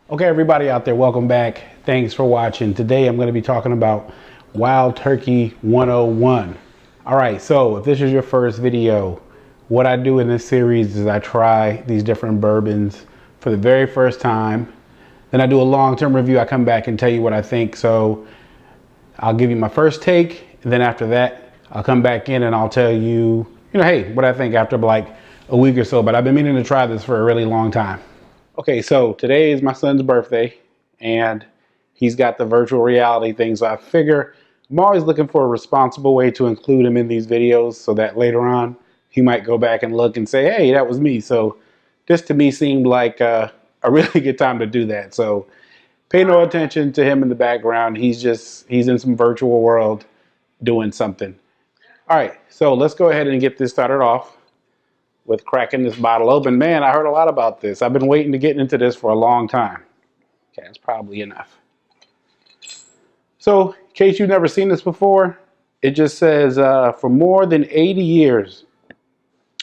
Okay, everybody out there, welcome back. Thanks for watching. Today I'm going to be talking about Wild Turkey 101. All right, so if this is your first video, what I do in this series is I try these different bourbons for the very first time. Then I do a long-term review. I come back and tell you what I think. So I'll give you my first take, and then after that, I'll come back in and I'll tell you, hey, what I think after like a week or so. But I've been meaning to try this for a really long time. Okay, so today is my son's birthday, and he's got the virtual reality thing. So I figure I'm always looking for a responsible way to include him in these videos so that later on he might go back and look and say, hey, that was me. So this to me seemed like a really good time to do that. So pay no attention to him in the background. He's in some virtual world doing something. All right, so let's go ahead and get this started off with cracking this bottle open. Man, I heard a lot about this. I've been waiting to get into this for a long time. Okay, that's probably enough. So, in case you've never seen this before, it just says for more than 80 years,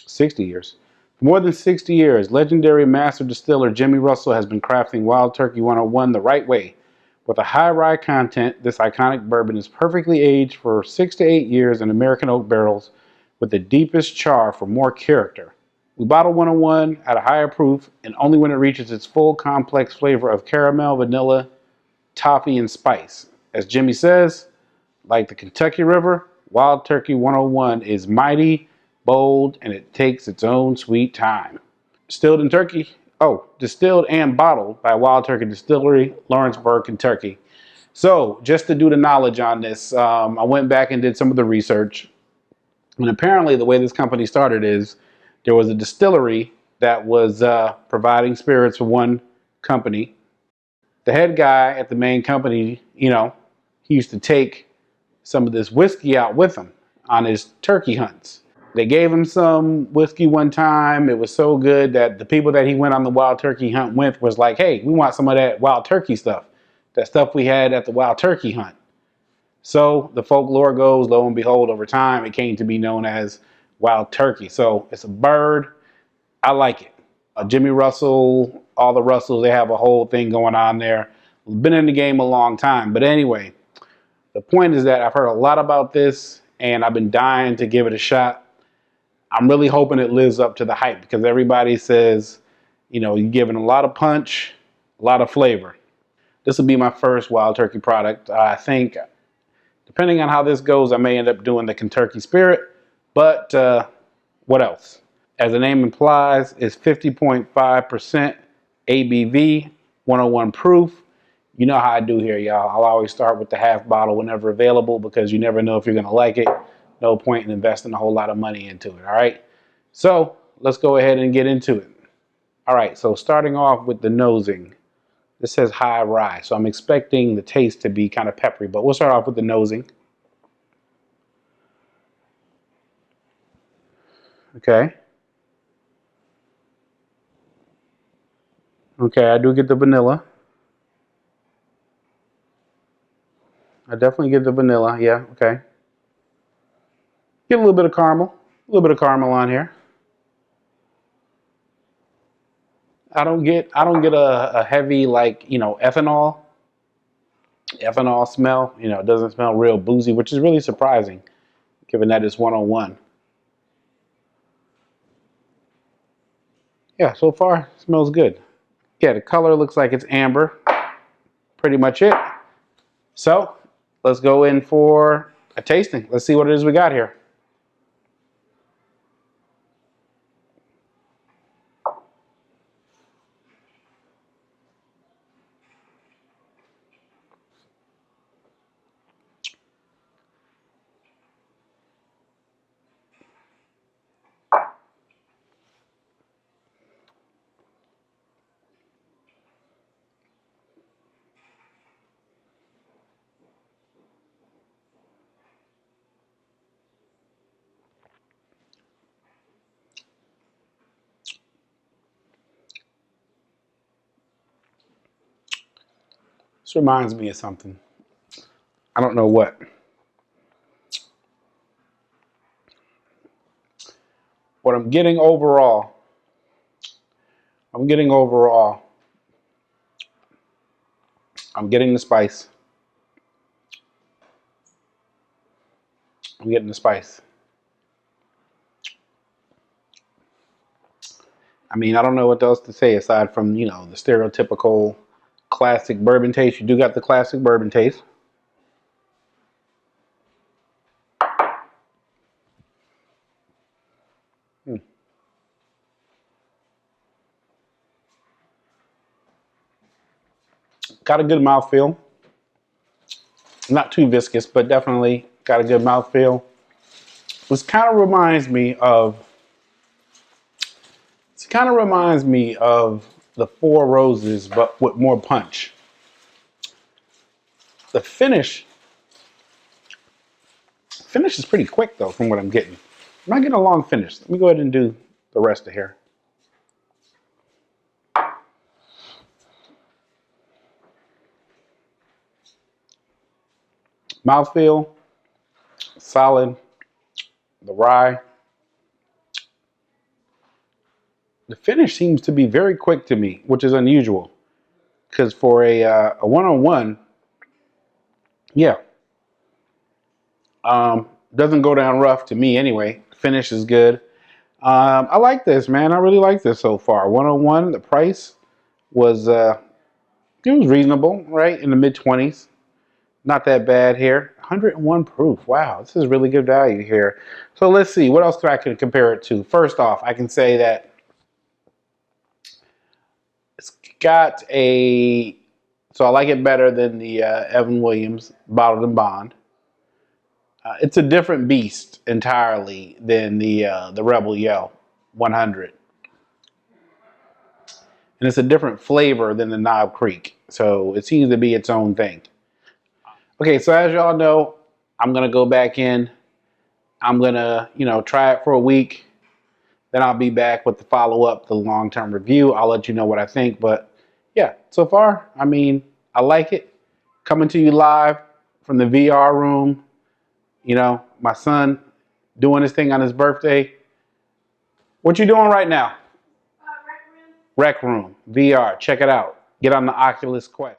60 years, for more than 60 years, legendary master distiller Jimmy Russell has been crafting Wild Turkey 101 the right way. With a high rye content, this iconic bourbon is perfectly aged for 6 to 8 years in American oak barrels with the deepest char for more character. We bottle 101 at a higher proof and only when it reaches its full complex flavor of caramel, vanilla, toffee, and spice. As Jimmy says, like the Kentucky River, Wild Turkey 101 is mighty, bold, and it takes its own sweet time. Distilled and bottled by Wild Turkey Distillery, Lawrenceburg, Kentucky. So just to do the knowledge on this, I went back and did some of the research. And apparently the way this company started is there was a distillery that was providing spirits for one company. The head guy at the main company, he used to take some of this whiskey out with him on his turkey hunts. They gave him some whiskey one time. It was so good that the people that he went on the wild turkey hunt with was like, hey, we want some of that wild turkey stuff. That stuff we had at the wild turkey hunt. So the folklore goes, lo and behold, over time, it came to be known as Wild Turkey. So it's a bird. I like it. Jimmy Russell, all the Russells, they have a whole thing going on there. Been in the game a long time. But anyway, the point is that I've heard a lot about this and I've been dying to give it a shot. I'm really hoping it lives up to the hype because everybody says, you're giving a lot of punch, a lot of flavor. This will be my first Wild Turkey product. I think, depending on how this goes, I may end up doing the Kentucky Spirit. But what else? As the name implies, it's 50.5% ABV, 101 proof. You know how I do here, y'all. I'll always start with the half bottle whenever available because you never know if you're going to like it. No point in investing a whole lot of money into it, all right? So let's go ahead and get into it. All right, so starting off with the nosing. This says high rye, so I'm expecting the taste to be kind of peppery, but we'll start off with the nosing. Okay. Okay, I do get the vanilla. I definitely get the vanilla, yeah, okay. Get a little bit of caramel. A little bit of caramel on here. I don't get a heavy ethanol smell. It doesn't smell real boozy, which is really surprising given that it's 101. Yeah, so far it smells good. Yeah, the color looks like it's amber. Pretty much it. So let's go in for a tasting. Let's see what it is we got here. This reminds me of something. I don't know what. What I'm getting overall I'm getting the spice. I'm getting the spice. I mean, I don't know what else to say aside from, you know, the stereotypical classic bourbon taste. You do got the classic bourbon taste. Hmm. Got a good mouthfeel. Not too viscous, but definitely got a good mouthfeel. This kind of reminds me of. It kind of reminds me of the Four Roses, but with more punch. The finish is pretty quick though, from what I'm getting. I'm not getting a long finish. Let me go ahead and do the rest of here. Mouthfeel, solid. The rye. The finish seems to be very quick to me, which is unusual. Because for a one-on-one, yeah, doesn't go down rough to me anyway. Finish is good. I like this, man. I really like this so far. 101, the price was it was reasonable, right? In the mid-20s. Not that bad here. 101 proof. Wow, this is really good value here. So let's see. What else I can compare it to? First off, I can say that it's got a... So I like it better than the Evan Williams Bottled and Bond. It's a different beast entirely than the Rebel Yell 100. And it's a different flavor than the Knob Creek. So it seems to be its own thing. Okay, so as y'all know, I'm going to go back in. I'm going to, you know, try it for a week. Then I'll be back with the follow-up, the long-term review. I'll let you know what I think. But yeah, so far, I mean, I like it. Coming to you live from the VR room. You know, my son doing his thing on his birthday. What you doing right now? Rec room. VR. Check it out. Get on the Oculus Quest.